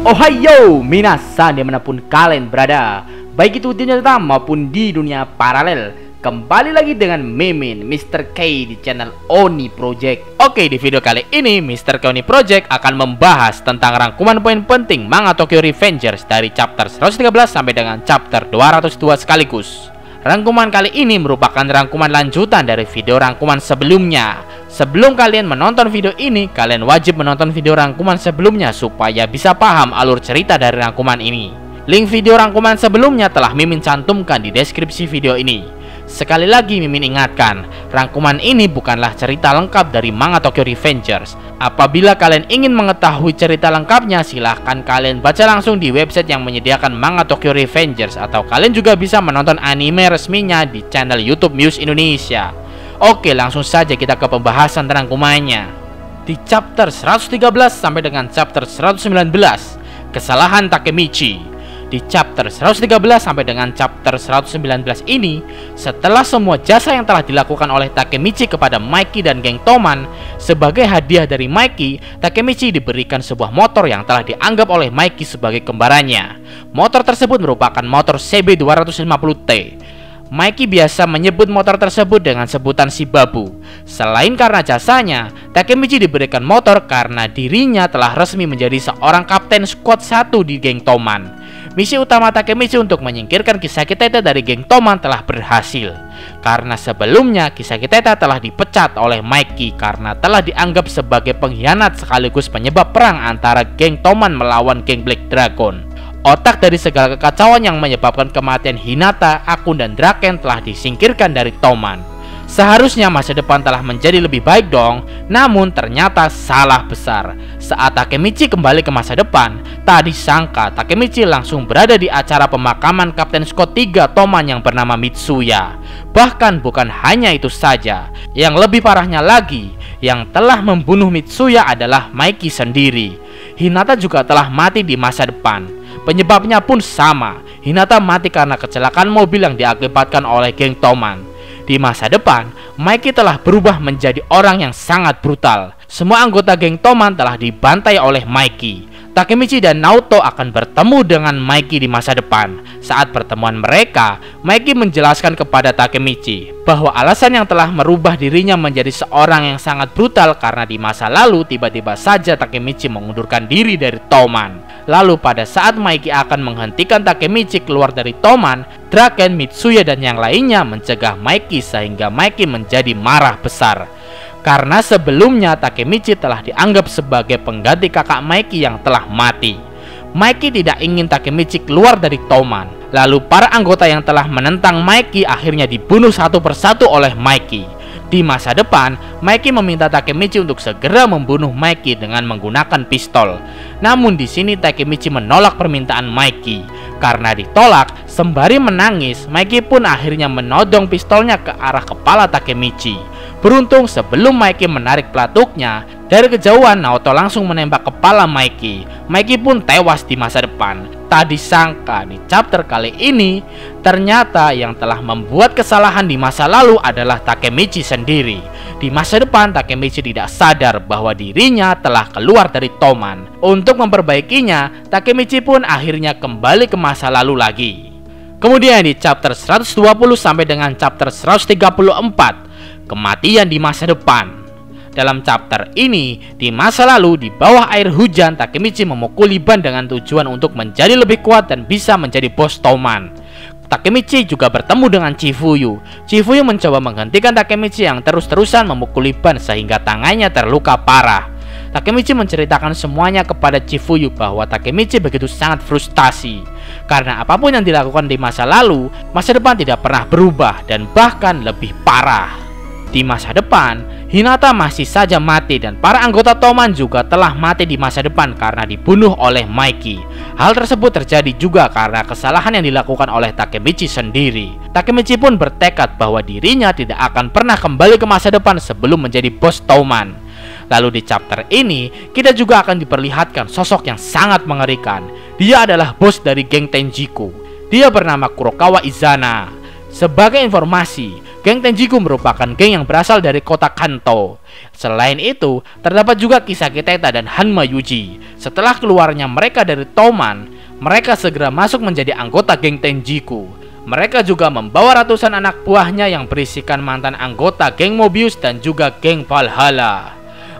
Ohayo minasan dimanapun kalian berada, baik itu di dunia nyata maupun di dunia paralel. Kembali lagi dengan Mimin Mr. K di channel Oni Project. Oke, di video kali ini Mr. K Oni Project akan membahas tentang rangkuman poin penting manga Tokyo Revengers dari chapter 113 sampai dengan chapter 202 sekaligus. Rangkuman kali ini merupakan rangkuman lanjutan dari video rangkuman sebelumnya. Sebelum kalian menonton video ini, kalian wajib menonton video rangkuman sebelumnya supaya bisa paham alur cerita dari rangkuman ini. Link video rangkuman sebelumnya telah Mimin cantumkan di deskripsi video ini. Sekali lagi Mimin ingatkan, rangkuman ini bukanlah cerita lengkap dari manga Tokyo Revengers. Apabila kalian ingin mengetahui cerita lengkapnya, silahkan kalian baca langsung di website yang menyediakan manga Tokyo Revengers, atau kalian juga bisa menonton anime resminya di channel YouTube Muse Indonesia. Oke, langsung saja kita ke pembahasan rangkumannya. Di chapter 113 sampai dengan chapter 119, kesalahan Takemichi. Di chapter 113 sampai dengan chapter 119 ini, setelah semua jasa yang telah dilakukan oleh Takemichi kepada Mikey dan geng Toman, sebagai hadiah dari Mikey, Takemichi diberikan sebuah motor yang telah dianggap oleh Mikey sebagai kembarannya. Motor tersebut merupakan motor CB250T. Mikey biasa menyebut motor tersebut dengan sebutan si babu. Selain karena jasanya, Takemichi diberikan motor karena dirinya telah resmi menjadi seorang kapten squad 1 di geng Toman. Misi utama Takemichi untuk menyingkirkan Kisaki Tete dari geng Toman telah berhasil, karena sebelumnya Kisaki Tete telah dipecat oleh Mikey karena telah dianggap sebagai pengkhianat sekaligus penyebab perang antara geng Toman melawan geng Black Dragon. Otak dari segala kekacauan yang menyebabkan kematian Hinata, Akun, dan Draken telah disingkirkan dari Toman. Seharusnya masa depan telah menjadi lebih baik dong, namun ternyata salah besar. Saat Takemichi kembali ke masa depan, tak disangka Takemichi langsung berada di acara pemakaman Kapten Squad 3 Toman yang bernama Mitsuya. Bahkan bukan hanya itu saja, yang lebih parahnya lagi, yang telah membunuh Mitsuya adalah Mikey sendiri. Hinata juga telah mati di masa depan. Penyebabnya pun sama, Hinata mati karena kecelakaan mobil yang diakibatkan oleh geng Toman. Di masa depan, Mikey telah berubah menjadi orang yang sangat brutal. Semua anggota geng Toman telah dibantai oleh Mikey. Takemichi dan Naoto akan bertemu dengan Mikey di masa depan. Saat pertemuan mereka, Mikey menjelaskan kepada Takemichi bahwa alasan yang telah merubah dirinya menjadi seorang yang sangat brutal karena di masa lalu tiba-tiba saja Takemichi mengundurkan diri dari Toman. Lalu pada saat Mikey akan menghentikan Takemichi keluar dari Toman, Draken, Mitsuya, dan yang lainnya mencegah Mikey sehingga Mikey menjadi marah besar. Karena sebelumnya Takemichi telah dianggap sebagai pengganti kakak Mikey yang telah mati. Mikey tidak ingin Takemichi keluar dari Toman. Lalu para anggota yang telah menentang Mikey akhirnya dibunuh satu persatu oleh Mikey. Di masa depan, Mikey meminta Takemichi untuk segera membunuh Mikey dengan menggunakan pistol. Namun di sini Takemichi menolak permintaan Mikey. Karena ditolak, sembari menangis, Mikey pun akhirnya menodong pistolnya ke arah kepala Takemichi. Beruntung sebelum Mikey menarik pelatuknya, dari kejauhan Naoto langsung menembak kepala Mikey. Mikey pun tewas di masa depan. Tak disangka di chapter kali ini, ternyata yang telah membuat kesalahan di masa lalu adalah Takemichi sendiri. Di masa depan, Takemichi tidak sadar bahwa dirinya telah keluar dari Toman. Untuk memperbaikinya, Takemichi pun akhirnya kembali ke masa lalu lagi. Kemudian di chapter 120 sampai dengan chapter 134, kematian di masa depan. Dalam chapter ini, di masa lalu di bawah air hujan, Takemichi memukuli ban dengan tujuan untuk menjadi lebih kuat dan bisa menjadi bos Toman. Takemichi juga bertemu dengan Chifuyu. Chifuyu mencoba menghentikan Takemichi yang terus-terusan memukuli ban sehingga tangannya terluka parah. Takemichi menceritakan semuanya kepada Chifuyu bahwa Takemichi begitu sangat frustasi karena apapun yang dilakukan di masa lalu, masa depan tidak pernah berubah dan bahkan lebih parah. Di masa depan, Hinata masih saja mati dan para anggota Toman juga telah mati di masa depan karena dibunuh oleh Mikey. Hal tersebut terjadi juga karena kesalahan yang dilakukan oleh Takemichi sendiri. Takemichi pun bertekad bahwa dirinya tidak akan pernah kembali ke masa depan sebelum menjadi bos Toman. Lalu di chapter ini, kita juga akan diperlihatkan sosok yang sangat mengerikan. Dia adalah bos dari geng Tenjiku. Dia bernama Kurokawa Izana. Sebagai informasi, geng Tenjiku merupakan geng yang berasal dari kota Kanto. Selain itu, terdapat juga Kisaki Teta dan Hanma Yuji. Setelah keluarnya mereka dari Toman, mereka segera masuk menjadi anggota geng Tenjiku. Mereka juga membawa ratusan anak buahnya yang berisikan mantan anggota geng Mobius dan juga geng Valhalla.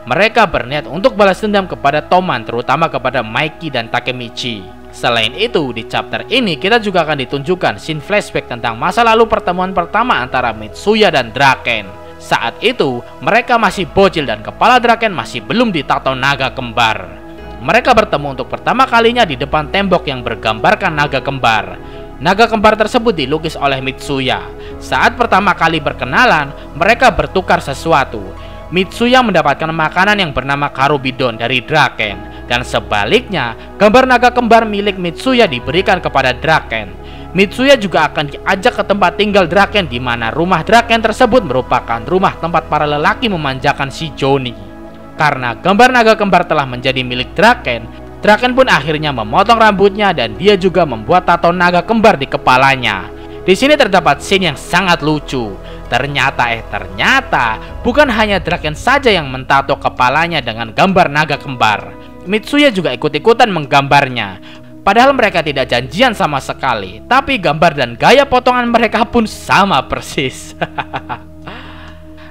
Mereka berniat untuk balas dendam kepada Toman, terutama kepada Mikey dan Takemichi. Selain itu, di chapter ini kita juga akan ditunjukkan scene flashback tentang masa lalu pertemuan pertama antara Mitsuya dan Draken. Saat itu, mereka masih bocil dan kepala Draken masih belum ditato naga kembar. Mereka bertemu untuk pertama kalinya di depan tembok yang bergambarkan naga kembar. Naga kembar tersebut dilukis oleh Mitsuya. Saat pertama kali berkenalan, mereka bertukar sesuatu. Mitsuya mendapatkan makanan yang bernama Karubidon dari Draken, dan sebaliknya, gambar naga kembar milik Mitsuya diberikan kepada Draken. Mitsuya juga akan diajak ke tempat tinggal Draken, di mana rumah Draken tersebut merupakan rumah tempat para lelaki memanjakan si Johnny. Karena gambar naga kembar telah menjadi milik Draken, Draken pun akhirnya memotong rambutnya dan dia juga membuat tato naga kembar di kepalanya. Di sini terdapat scene yang sangat lucu. Ternyata bukan hanya Draken saja yang mentato kepalanya dengan gambar naga kembar. Mitsuya juga ikut-ikutan menggambarnya. Padahal mereka tidak janjian sama sekali, tapi gambar dan gaya potongan mereka pun sama persis.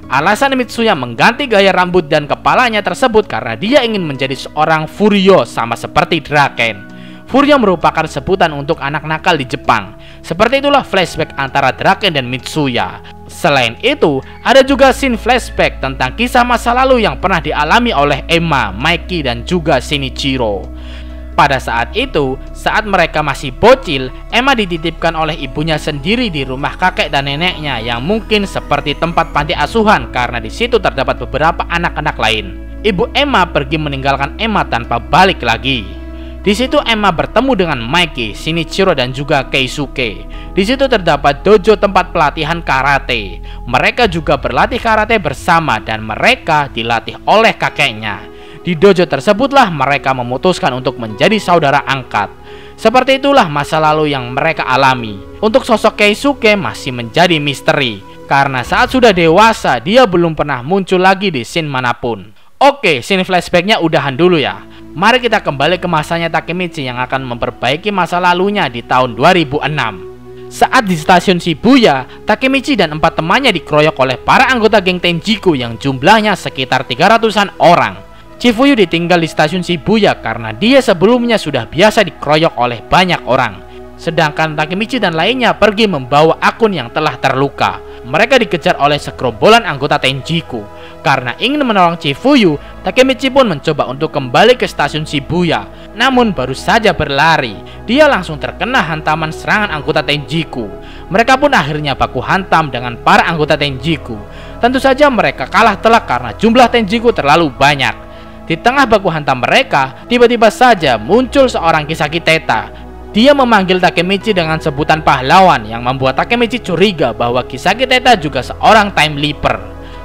Alasan Mitsuya mengganti gaya rambut dan kepalanya tersebut karena dia ingin menjadi seorang Furyo sama seperti Draken. Furyo merupakan sebutan untuk anak nakal di Jepang. Seperti itulah flashback antara Draken dan Mitsuya. Selain itu, ada juga scene flashback tentang kisah masa lalu yang pernah dialami oleh Emma, Mikey, dan juga Shinichiro. Pada saat itu, saat mereka masih bocil, Emma dititipkan oleh ibunya sendiri di rumah kakek dan neneknya yang mungkin seperti tempat panti asuhan karena di situ terdapat beberapa anak-anak lain. Ibu Emma pergi meninggalkan Emma tanpa balik lagi. Di situ Emma bertemu dengan Mikey, Shinichiro, dan juga Keisuke. Di situ terdapat dojo tempat pelatihan karate. Mereka juga berlatih karate bersama dan mereka dilatih oleh kakeknya. Di dojo tersebutlah mereka memutuskan untuk menjadi saudara angkat. Seperti itulah masa lalu yang mereka alami. Untuk sosok Keisuke masih menjadi misteri, karena saat sudah dewasa dia belum pernah muncul lagi di scene manapun. Oke, scene flashbacknya udahan dulu ya. Mari kita kembali ke masanya Takemichi yang akan memperbaiki masa lalunya di tahun 2006. Saat di stasiun Shibuya, Takemichi dan 4 temannya dikeroyok oleh para anggota geng Tenjiku yang jumlahnya sekitar 300-an orang. Chifuyu ditinggal di stasiun Shibuya karena dia sebelumnya sudah biasa dikeroyok oleh banyak orang. Sedangkan Takemichi dan lainnya pergi membawa akun yang telah terluka. Mereka dikejar oleh segerombolan anggota Tenjiku. Karena ingin menolong Chifuyu, Takemichi pun mencoba untuk kembali ke stasiun Shibuya. Namun baru saja berlari, dia langsung terkena hantaman serangan anggota Tenjiku. Mereka pun akhirnya baku hantam dengan para anggota Tenjiku. Tentu saja mereka kalah telak karena jumlah Tenjiku terlalu banyak. Di tengah baku hantam mereka, tiba-tiba saja muncul seorang Kisaki Teta. Dia memanggil Takemichi dengan sebutan pahlawan yang membuat Takemichi curiga bahwa Kisaki Teta juga seorang time leaper.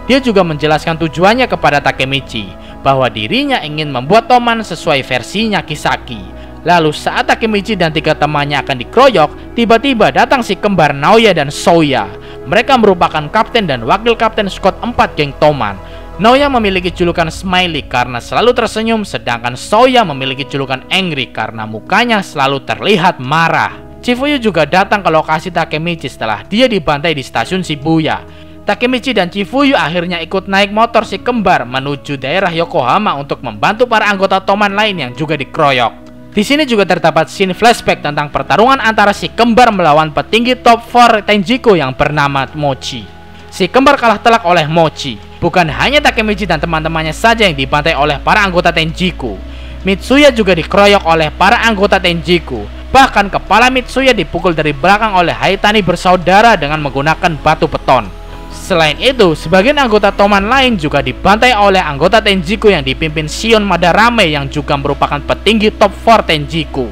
Dia juga menjelaskan tujuannya kepada Takemichi, bahwa dirinya ingin membuat Toman sesuai versinya Kisaki. Lalu saat Takemichi dan 3 temannya akan dikeroyok, tiba-tiba datang si kembar Naoya dan Soya. Mereka merupakan kapten dan wakil kapten squad 4 geng Toman. Naoya memiliki julukan Smiley karena selalu tersenyum, sedangkan Soya memiliki julukan Angry karena mukanya selalu terlihat marah. Chifuyu juga datang ke lokasi Takemichi setelah dia dibantai di stasiun Shibuya. Takemichi dan Chifuyu akhirnya ikut naik motor si kembar menuju daerah Yokohama untuk membantu para anggota Toman lain yang juga dikeroyok. Di sini juga terdapat scene flashback tentang pertarungan antara si kembar melawan petinggi top 4 Tenjiku yang bernama Mochi. Si kembar kalah telak oleh Mochi. Bukan hanya Takemichi dan teman-temannya saja yang dibantai oleh para anggota Tenjiku. Mitsuya juga dikeroyok oleh para anggota Tenjiku. Bahkan kepala Mitsuya dipukul dari belakang oleh Haitani bersaudara dengan menggunakan batu beton. Selain itu, sebagian anggota Toman lain juga dibantai oleh anggota Tenjiku yang dipimpin Shion Madarame yang juga merupakan petinggi top 4 Tenjiku.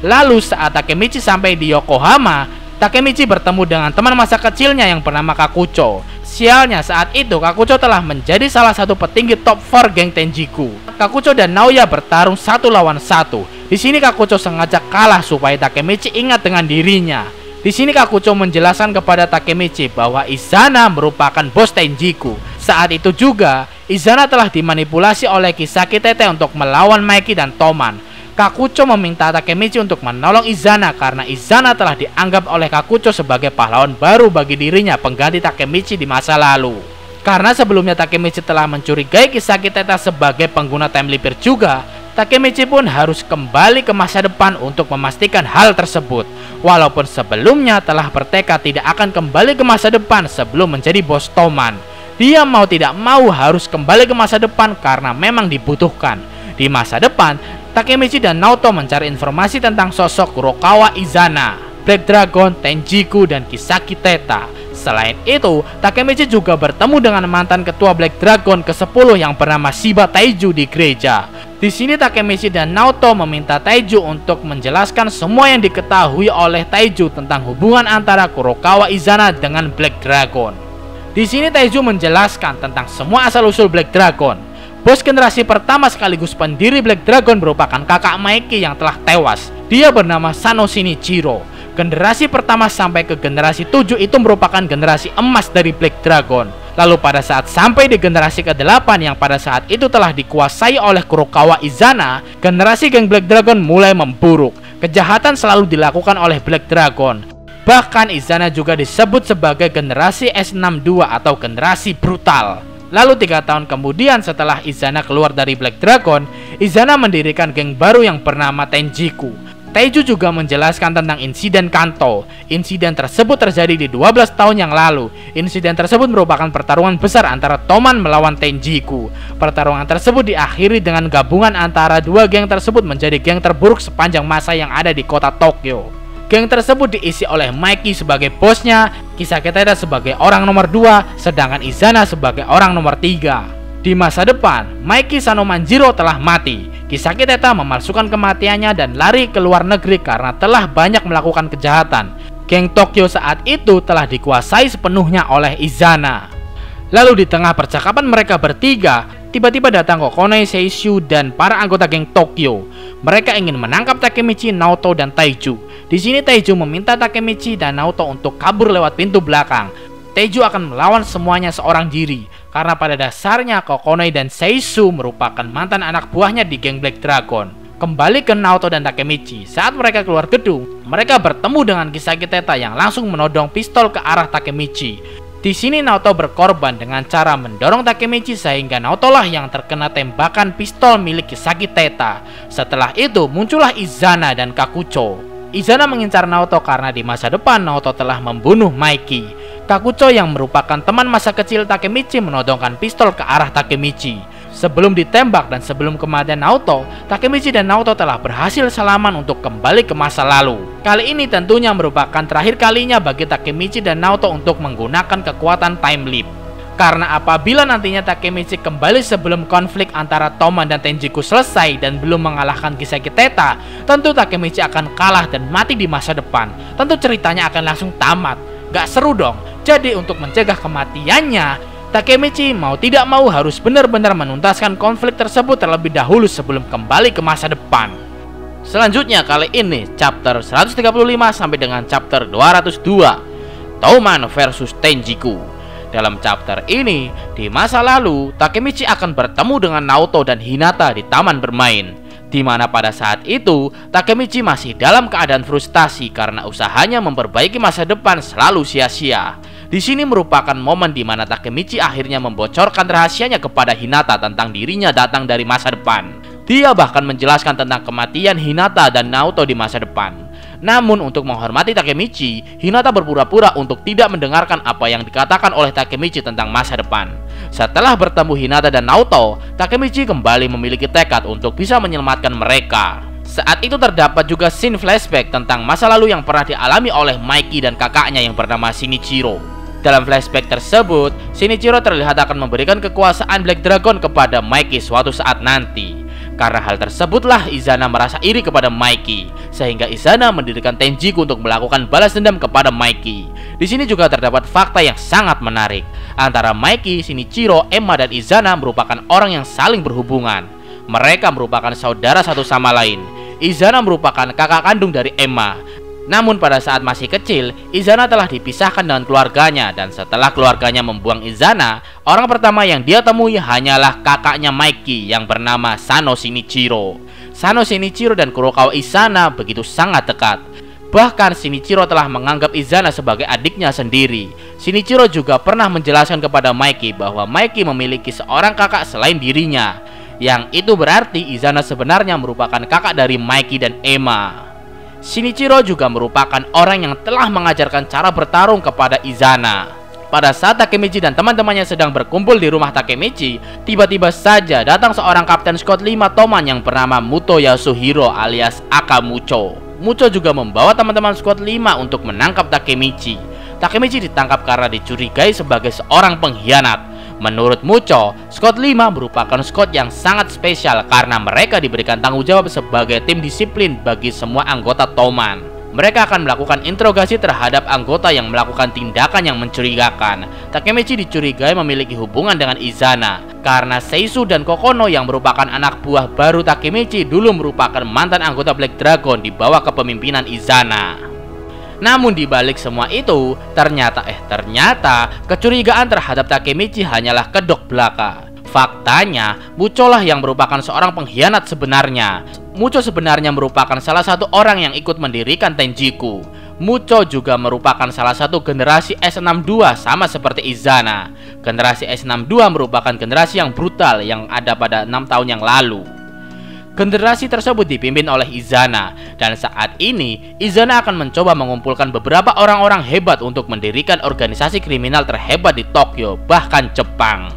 Lalu saat Takemichi sampai di Yokohama, Takemichi bertemu dengan teman masa kecilnya yang bernama Kakucho. Sialnya saat itu Kakucho telah menjadi salah satu petinggi top 4 geng Tenjiku. Kakucho dan Naoya bertarung 1 lawan 1. Di sini Kakucho sengaja kalah supaya Takemichi ingat dengan dirinya. Di sini Kakucho menjelaskan kepada Takemichi bahwa Izana merupakan bos Tenjiku. Saat itu juga Izana telah dimanipulasi oleh Kisaki Tete untuk melawan Mikey dan Toman. Kakucho meminta Takemichi untuk menolong Izana karena Izana telah dianggap oleh Kakucho sebagai pahlawan baru bagi dirinya, pengganti Takemichi di masa lalu. Karena sebelumnya Takemichi telah mencurigai Kisaki Tete sebagai pengguna time leaper juga, Takemichi pun harus kembali ke masa depan untuk memastikan hal tersebut. Walaupun sebelumnya telah bertekad tidak akan kembali ke masa depan sebelum menjadi bos Toman, dia mau tidak mau harus kembali ke masa depan karena memang dibutuhkan. Di masa depan, Takemichi dan Naoto mencari informasi tentang sosok Kurokawa Izana, Black Dragon, Tenjiku, dan Kisaki Teta. Selain itu, Takemichi juga bertemu dengan mantan ketua Black Dragon ke-10 yang bernama Shiba Taiju di gereja. Di sini Takemichi dan Naoto meminta Taiju untuk menjelaskan semua yang diketahui oleh Taiju tentang hubungan antara Kurokawa Izana dengan Black Dragon. Di sini Taiju menjelaskan tentang semua asal-usul Black Dragon. Bos generasi pertama sekaligus pendiri Black Dragon merupakan kakak Mikey yang telah tewas. Dia bernama Sano Shinichiro. Generasi pertama sampai ke generasi 7 itu merupakan generasi emas dari Black Dragon. Lalu pada saat sampai di generasi ke-8 yang pada saat itu telah dikuasai oleh Kurokawa Izana, generasi geng Black Dragon mulai memburuk. Kejahatan selalu dilakukan oleh Black Dragon. Bahkan Izana juga disebut sebagai generasi S62 atau generasi brutal. Lalu 3 tahun kemudian setelah Izana keluar dari Black Dragon, Izana mendirikan geng baru yang bernama Tenjiku. Taiju juga menjelaskan tentang insiden Kanto. Insiden tersebut terjadi di 12 tahun yang lalu. Insiden tersebut merupakan pertarungan besar antara Toman melawan Tenjiku. Pertarungan tersebut diakhiri dengan gabungan antara dua geng tersebut menjadi geng terburuk sepanjang masa yang ada di kota Tokyo. Geng tersebut diisi oleh Mikey sebagai bosnya, Kisaki Teta sebagai orang nomor 2, sedangkan Izana sebagai orang nomor 3. Di masa depan, Mikey Sanomanjiro telah mati. Kisaki Teta memalsukan kematiannya dan lari ke luar negeri karena telah banyak melakukan kejahatan. Geng Tokyo saat itu telah dikuasai sepenuhnya oleh Izana. Lalu di tengah percakapan mereka bertiga, tiba-tiba datang Kokonai Seishu dan para anggota geng Tokyo. Mereka ingin menangkap Takemichi, Naoto, dan Taiju. Di sini Taiju meminta Takemichi dan Naoto untuk kabur lewat pintu belakang. Taiju akan melawan semuanya seorang diri, karena pada dasarnya Kokonai dan Seishu merupakan mantan anak buahnya di geng Black Dragon. Kembali ke Naoto dan Takemichi, saat mereka keluar gedung, mereka bertemu dengan Kisaki Teta yang langsung menodong pistol ke arah Takemichi. Di sini Naoto berkorban dengan cara mendorong Takemichi sehingga Naoto lah yang terkena tembakan pistol milik Kisaki Teta. Setelah itu muncullah Izana dan Kakucho. Izana mengincar Naoto karena di masa depan Naoto telah membunuh Mikey. Kakucho yang merupakan teman masa kecil Takemichi menodongkan pistol ke arah Takemichi. Sebelum ditembak dan sebelum kematian Naoto, Takemichi dan Naoto telah berhasil salaman untuk kembali ke masa lalu. Kali ini tentunya merupakan terakhir kalinya bagi Takemichi dan Naoto untuk menggunakan kekuatan time leap. Karena apabila nantinya Takemichi kembali sebelum konflik antara Toman dan Tenjiku selesai dan belum mengalahkan Kisaki Teta, tentu Takemichi akan kalah dan mati di masa depan. Tentu ceritanya akan langsung tamat. Gak seru dong. Jadi untuk mencegah kematiannya, Takemichi mau tidak mau harus benar-benar menuntaskan konflik tersebut terlebih dahulu sebelum kembali ke masa depan. Selanjutnya kali ini chapter 135 sampai dengan chapter 202, Toman versus Tenjiku. Dalam chapter ini, di masa lalu, Takemichi akan bertemu dengan Naoto dan Hinata di taman bermain, di mana pada saat itu Takemichi masih dalam keadaan frustasi karena usahanya memperbaiki masa depan selalu sia-sia. Di sini merupakan momen di mana Takemichi akhirnya membocorkan rahasianya kepada Hinata tentang dirinya datang dari masa depan. Dia bahkan menjelaskan tentang kematian Hinata dan Naoto di masa depan. Namun untuk menghormati Takemichi, Hinata berpura-pura untuk tidak mendengarkan apa yang dikatakan oleh Takemichi tentang masa depan. Setelah bertemu Hinata dan Naoto, Takemichi kembali memiliki tekad untuk bisa menyelamatkan mereka. Saat itu terdapat juga scene flashback tentang masa lalu yang pernah dialami oleh Mikey dan kakaknya yang bernama Shinichiro. Dalam flashback tersebut, Shinichiro terlihat akan memberikan kekuasaan Black Dragon kepada Mikey suatu saat nanti. Karena hal tersebutlah Izana merasa iri kepada Mikey, sehingga Izana mendirikan Tenjiku untuk melakukan balas dendam kepada Mikey. Di sini juga terdapat fakta yang sangat menarik. Antara Mikey, Shinichiro, Emma, dan Izana merupakan orang yang saling berhubungan. Mereka merupakan saudara satu sama lain. Izana merupakan kakak kandung dari Emma. Namun pada saat masih kecil, Izana telah dipisahkan dengan keluarganya, dan setelah keluarganya membuang Izana, orang pertama yang dia temui hanyalah kakaknya Mikey yang bernama Sano Shinichiro. Sano Shinichiro dan Kurokawa Izana begitu sangat dekat. Bahkan Shinichiro telah menganggap Izana sebagai adiknya sendiri. Shinichiro juga pernah menjelaskan kepada Mikey bahwa Mikey memiliki seorang kakak selain dirinya, yang itu berarti Izana sebenarnya merupakan kakak dari Mikey dan Emma. Shinichiro juga merupakan orang yang telah mengajarkan cara bertarung kepada Izana. Pada saat Takemichi dan teman-temannya sedang berkumpul di rumah Takemichi, tiba-tiba saja datang seorang Kapten Squad 5 Toman yang bernama Muto Yasuhiro alias Aka Mucho. Mucho juga membawa teman-teman Squad 5 untuk menangkap Takemichi. Takemichi ditangkap karena dicurigai sebagai seorang pengkhianat. Menurut Mucho, Squad 5 merupakan squad yang sangat spesial karena mereka diberikan tanggung jawab sebagai tim disiplin bagi semua anggota Toman. Mereka akan melakukan interogasi terhadap anggota yang melakukan tindakan yang mencurigakan. Takemichi dicurigai memiliki hubungan dengan Izana karena Seisu dan Kokono yang merupakan anak buah baru Takemichi dulu merupakan mantan anggota Black Dragon di bawah kepemimpinan Izana. Namun di balik semua itu, ternyata kecurigaan terhadap Takemichi hanyalah kedok belaka. Faktanya, Mucho lah yang merupakan seorang pengkhianat sebenarnya. Mucho sebenarnya merupakan salah satu orang yang ikut mendirikan Tenjiku. Mucho juga merupakan salah satu generasi S62 sama seperti Izana. Generasi S62 merupakan generasi yang brutal yang ada pada 6 tahun yang lalu. Generasi tersebut dipimpin oleh Izana, dan saat ini Izana akan mencoba mengumpulkan beberapa orang-orang hebat untuk mendirikan organisasi kriminal terhebat di Tokyo, bahkan Jepang.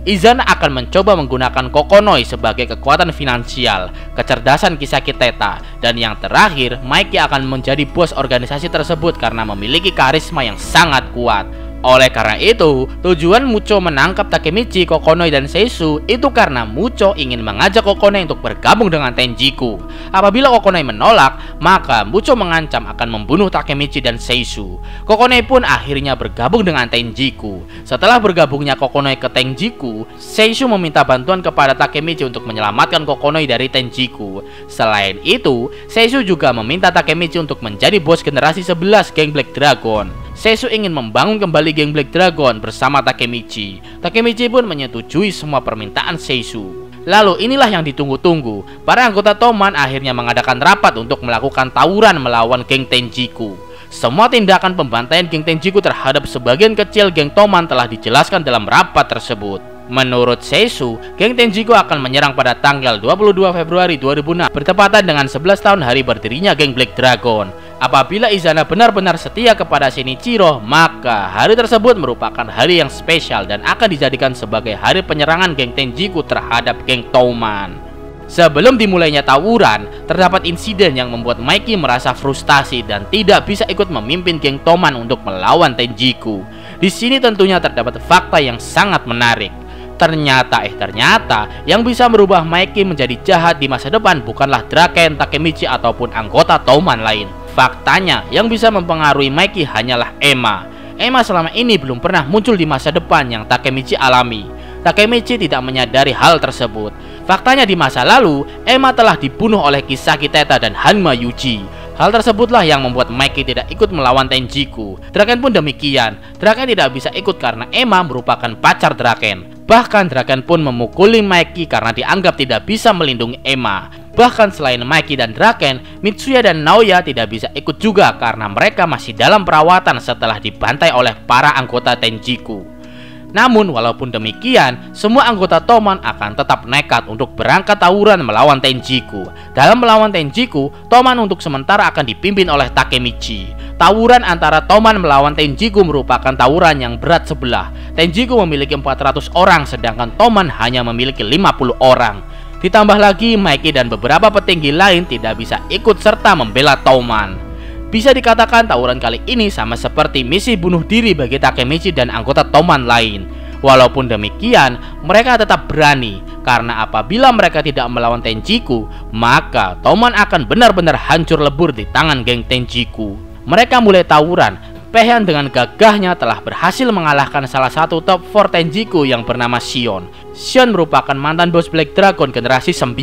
Izana akan mencoba menggunakan Kokonoi sebagai kekuatan finansial, kecerdasan Kisaki Teta, dan yang terakhir, Mikey akan menjadi bos organisasi tersebut karena memiliki karisma yang sangat kuat. Oleh karena itu, tujuan Mucho menangkap Takemichi, Kokonoi, dan Seisu itu karena Mucho ingin mengajak Kokonoi untuk bergabung dengan Tenjiku. Apabila Kokonoi menolak, maka Mucho mengancam akan membunuh Takemichi dan Seisu. Kokonoi pun akhirnya bergabung dengan Tenjiku. Setelah bergabungnya Kokonoi ke Tenjiku, Seisu meminta bantuan kepada Takemichi untuk menyelamatkan Kokonoi dari Tenjiku. Selain itu, Seisu juga meminta Takemichi untuk menjadi bos generasi 11 geng Black Dragon. Seisu ingin membangun kembali geng Black Dragon bersama Takemichi. Takemichi pun menyetujui semua permintaan Seisu. Lalu inilah yang ditunggu-tunggu. Para anggota Toman akhirnya mengadakan rapat untuk melakukan tawuran melawan geng Tenjiku. Semua tindakan pembantaian geng Tenjiku terhadap sebagian kecil geng Toman telah dijelaskan dalam rapat tersebut. Menurut Seisu, geng Tenjiku akan menyerang pada tanggal 22 Februari 2006 bertepatan dengan 11 tahun hari berdirinya geng Black Dragon. Apabila Izana benar-benar setia kepada Shinichiro, maka hari tersebut merupakan hari yang spesial dan akan dijadikan sebagai hari penyerangan geng Tenjiku terhadap geng Toman. Sebelum dimulainya tawuran, terdapat insiden yang membuat Mikey merasa frustasi dan tidak bisa ikut memimpin geng Toman untuk melawan Tenjiku. Di sini tentunya terdapat fakta yang sangat menarik. Ternyata yang bisa merubah Mikey menjadi jahat di masa depan bukanlah Draken, Takemichi ataupun anggota Toman lain. Faktanya, yang bisa mempengaruhi Mikey hanyalah Emma. Emma selama ini belum pernah muncul di masa depan yang Takemichi alami. Takemichi tidak menyadari hal tersebut. Faktanya di masa lalu, Emma telah dibunuh oleh Kisaki Teta dan Hanma Yuji. Hal tersebutlah yang membuat Mikey tidak ikut melawan Tenjiku. Draken pun demikian. Draken tidak bisa ikut karena Emma merupakan pacar Draken. Bahkan Draken pun memukuli Mikey karena dianggap tidak bisa melindungi Emma. Bahkan selain Mikey dan Draken, Mitsuya dan Naoya tidak bisa ikut juga karena mereka masih dalam perawatan setelah dibantai oleh para anggota Tenjiku. Namun walaupun demikian, semua anggota Toman akan tetap nekat untuk berangkat tawuran melawan Tenjiku. Dalam melawan Tenjiku, Toman untuk sementara akan dipimpin oleh Takemichi. Tawuran antara Toman melawan Tenjiku merupakan tawuran yang berat sebelah. Tenjiku memiliki 400 orang sedangkan Toman hanya memiliki 50 orang. Ditambah lagi Mikey dan beberapa petinggi lain tidak bisa ikut serta membela Toman. Bisa dikatakan tawuran kali ini sama seperti misi bunuh diri bagi Takemichi dan anggota Toman lain. Walaupun demikian, mereka tetap berani karena apabila mereka tidak melawan Tenjiku, maka Toman akan benar-benar hancur lebur di tangan geng Tenjiku. Mereka mulai tawuran. Paehan dengan gagahnya telah berhasil mengalahkan salah satu top 4 Tenjiku yang bernama Shion. Shion merupakan mantan bos Black Dragon generasi 9.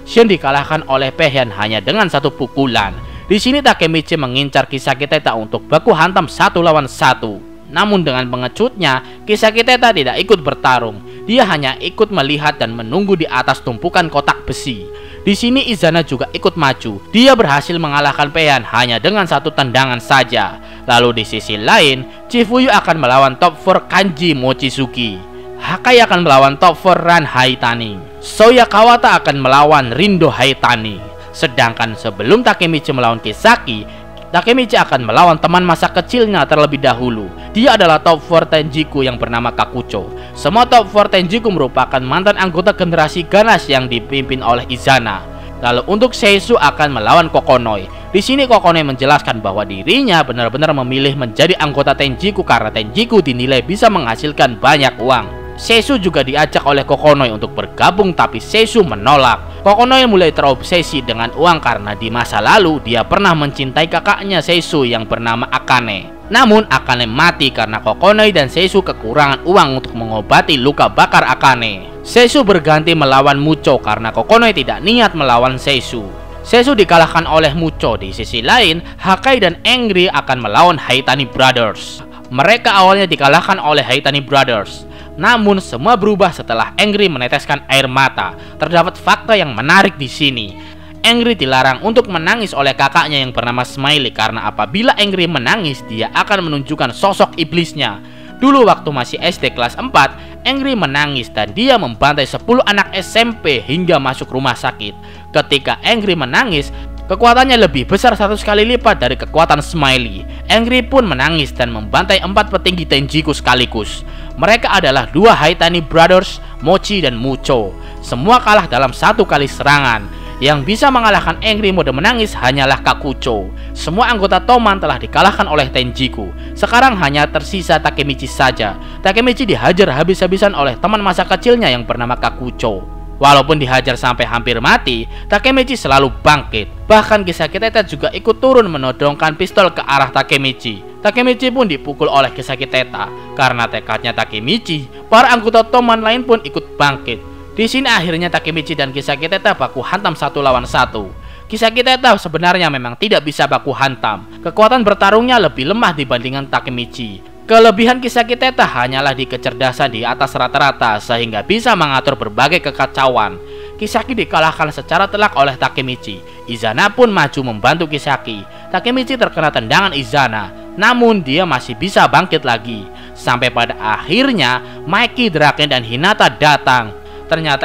Shion dikalahkan oleh Paehan hanya dengan satu pukulan. Di sini Takemichi mengincar Kisaki Teta untuk baku hantam 1 lawan 1. Namun dengan pengecutnya, Kisaki Teta tidak ikut bertarung. Dia hanya ikut melihat dan menunggu di atas tumpukan kotak besi. Di sini Izana juga ikut maju. Dia berhasil mengalahkan Payan hanya dengan 1 tendangan saja. Lalu di sisi lain, Chifuyu akan melawan top 4 Kanji Mochizuki. Hakai akan melawan top 4 Ran Haitani. Soya Kawata akan melawan Rindo Haitani. Sedangkan sebelum Takemichi melawan Kisaki, Takemichi akan melawan teman masa kecilnya terlebih dahulu. Dia adalah top 4 Tenjiku yang bernama Kakucho. Semua top 4 Tenjiku merupakan mantan anggota generasi ganas yang dipimpin oleh Izana. Lalu untuk Seisu akan melawan Kokonoi. Di sini Kokonoi menjelaskan bahwa dirinya benar-benar memilih menjadi anggota Tenjiku karena Tenjiku dinilai bisa menghasilkan banyak uang. Seisu juga diajak oleh Kokonoi untuk bergabung, tapi Seisu menolak. Kokonoi mulai terobsesi dengan uang karena di masa lalu dia pernah mencintai kakaknya Seisu yang bernama Akane. Namun Akane mati karena Kokonoi dan Seisu kekurangan uang untuk mengobati luka bakar Akane. Seisu berganti melawan Mucho karena Kokonoi tidak niat melawan Seisu. Seisu dikalahkan oleh Mucho. Di sisi lain, Hakai dan Angry akan melawan Haitani Brothers. Mereka awalnya dikalahkan oleh Haitani Brothers. Namun semua berubah setelah Angry meneteskan air mata. Terdapat fakta yang menarik di sini. Angry dilarang untuk menangis oleh kakaknya yang bernama Smiley karena apabila Angry menangis, dia akan menunjukkan sosok iblisnya. Dulu waktu masih SD kelas 4, Angry menangis dan dia membantai 10 anak SMP hingga masuk rumah sakit. Ketika Angry menangis, kekuatannya lebih besar 100 kali lipat dari kekuatan Smiley. Angry pun menangis dan membantai 4 petinggi Tenjiku sekaligus. Mereka adalah 2 Haitani Brothers, Mochi dan Mucho. Semua kalah dalam 1 kali serangan. Yang bisa mengalahkan Angry mode menangis hanyalah Kakucho. Semua anggota Toman telah dikalahkan oleh Tenjiku. Sekarang hanya tersisa Takemichi saja. Takemichi dihajar habis-habisan oleh teman masa kecilnya yang bernama Kakucho. Walaupun dihajar sampai hampir mati, Takemichi selalu bangkit. Bahkan Kisaki Teta juga ikut turun menodongkan pistol ke arah Takemichi. Takemichi pun dipukul oleh Kisaki Teta. Karena tekadnya Takemichi, para anggota Toman lain pun ikut bangkit. Di sini akhirnya Takemichi dan Kisaki Teta baku hantam 1 lawan 1. Kisaki Teta sebenarnya memang tidak bisa baku hantam. Kekuatan bertarungnya lebih lemah dibandingkan Takemichi. Kelebihan Kisaki Teta hanyalah di kecerdasan di atas rata-rata sehingga bisa mengatur berbagai kekacauan. Kisaki dikalahkan secara telak oleh Takemichi. Izana pun maju membantu Kisaki. Takemichi terkena tendangan Izana, namun dia masih bisa bangkit lagi. Sampai pada akhirnya Mikey, Draken dan Hinata datang. Ternyata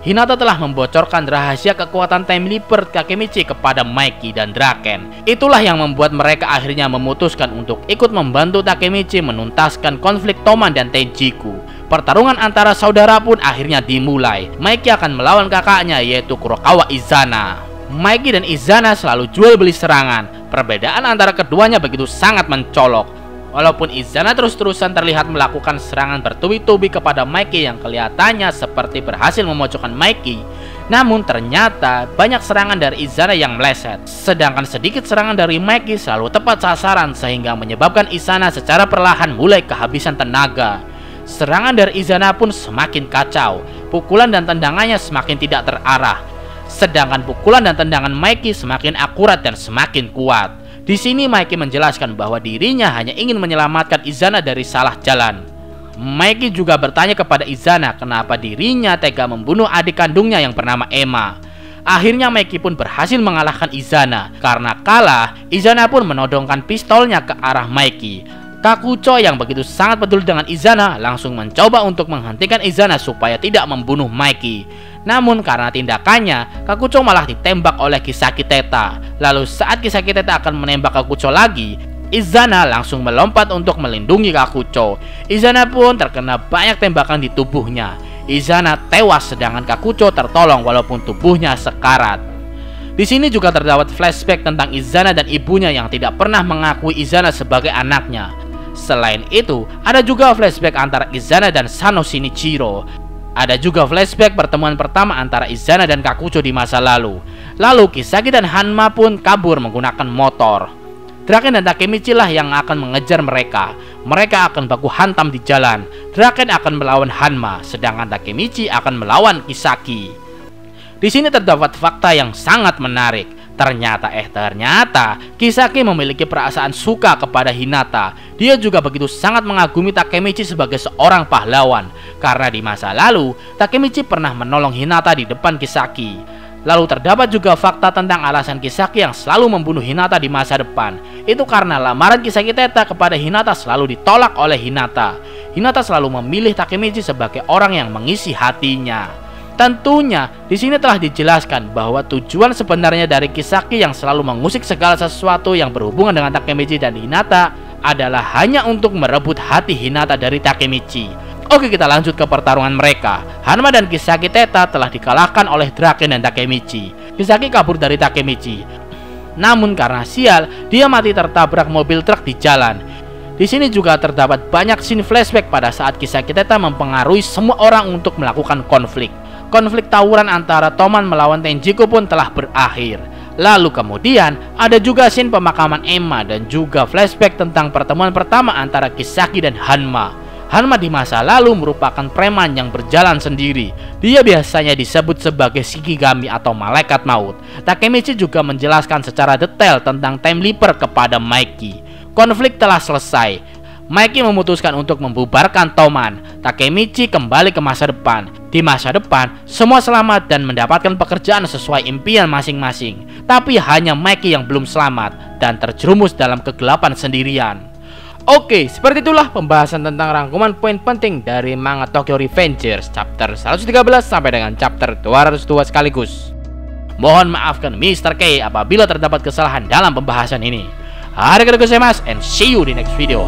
Hinata telah membocorkan rahasia kekuatan Time Leaper Takemichi kepada Mikey dan Draken. Itulah yang membuat mereka akhirnya memutuskan untuk ikut membantu Takemichi menuntaskan konflik Toman dan Tenjiku. Pertarungan antara saudara pun akhirnya dimulai. Mikey akan melawan kakaknya yaitu Kurokawa Izana. Mikey dan Izana selalu jual beli serangan. Perbedaan antara keduanya begitu sangat mencolok. Walaupun Izana terus-terusan terlihat melakukan serangan bertubi-tubi kepada Mikey yang kelihatannya seperti berhasil memojokkan Mikey, namun ternyata banyak serangan dari Izana yang meleset. Sedangkan sedikit serangan dari Mikey selalu tepat sasaran sehingga menyebabkan Izana secara perlahan mulai kehabisan tenaga. Serangan dari Izana pun semakin kacau. Pukulan dan tendangannya semakin tidak terarah. Sedangkan pukulan dan tendangan Mikey semakin akurat dan semakin kuat. Di sini Mikey menjelaskan bahwa dirinya hanya ingin menyelamatkan Izana dari salah jalan. Mikey juga bertanya kepada Izana kenapa dirinya tega membunuh adik kandungnya yang bernama Emma. Akhirnya Mikey pun berhasil mengalahkan Izana. Karena kalah, Izana pun menodongkan pistolnya ke arah Mikey. Kakucho yang begitu sangat peduli dengan Izana langsung mencoba untuk menghentikan Izana supaya tidak membunuh Mikey. Namun karena tindakannya, Kakucho malah ditembak oleh Kisaki Teta. Lalu saat Kisaki Teta akan menembak Kakucho lagi, Izana langsung melompat untuk melindungi Kakucho. Izana pun terkena banyak tembakan di tubuhnya. Izana tewas sedangkan Kakucho tertolong walaupun tubuhnya sekarat. Di sini juga terdapat flashback tentang Izana dan ibunya yang tidak pernah mengakui Izana sebagai anaknya. Selain itu, ada juga flashback antara Izana dan Sano Shinichiro. Ada juga flashback pertemuan pertama antara Izana dan Kakucho di masa lalu. Lalu Kisaki dan Hanma pun kabur menggunakan motor. Draken dan Takemichi lah yang akan mengejar mereka. Mereka akan baku hantam di jalan. Draken akan melawan Hanma, sedangkan Takemichi akan melawan Kisaki. Di sini terdapat fakta yang sangat menarik. Ternyata Kisaki memiliki perasaan suka kepada Hinata. Dia juga begitu sangat mengagumi Takemichi sebagai seorang pahlawan, karena di masa lalu Takemichi pernah menolong Hinata di depan Kisaki. Lalu terdapat juga fakta tentang alasan Kisaki yang selalu membunuh Hinata di masa depan. Itu karena lamaran Kisaki Teta kepada Hinata selalu ditolak oleh Hinata. Hinata selalu memilih Takemichi sebagai orang yang mengisi hatinya. Tentunya di sini telah dijelaskan bahwa tujuan sebenarnya dari Kisaki yang selalu mengusik segala sesuatu yang berhubungan dengan Takemichi dan Hinata adalah hanya untuk merebut hati Hinata dari Takemichi. Oke, kita lanjut ke pertarungan mereka. Hanma dan Kisaki Teta telah dikalahkan oleh Draken dan Takemichi. Kisaki kabur dari Takemichi. Namun karena sial, dia mati tertabrak mobil truk di jalan. Di sini juga terdapat banyak scene flashback pada saat Kisaki Teta mempengaruhi semua orang untuk melakukan konflik. Konflik tawuran antara Toman melawan Tenjiku pun telah berakhir. Lalu kemudian ada juga scene pemakaman Emma dan juga flashback tentang pertemuan pertama antara Kisaki dan Hanma. Hanma di masa lalu merupakan preman yang berjalan sendiri. Dia biasanya disebut sebagai Shikigami atau malaikat maut. Takemichi juga menjelaskan secara detail tentang Time Leaper kepada Mikey. Konflik telah selesai. Mikey memutuskan untuk membubarkan Toman. Takemichi kembali ke masa depan. Di masa depan, semua selamat dan mendapatkan pekerjaan sesuai impian masing-masing. Tapi hanya Mikey yang belum selamat dan terjerumus dalam kegelapan sendirian. Oke, seperti itulah pembahasan tentang rangkuman poin penting dari manga Tokyo Revengers chapter 113 sampai dengan chapter 202 sekaligus. Mohon maafkan Mr. K apabila terdapat kesalahan dalam pembahasan ini. Arigatou gozaimasu and see you di next video.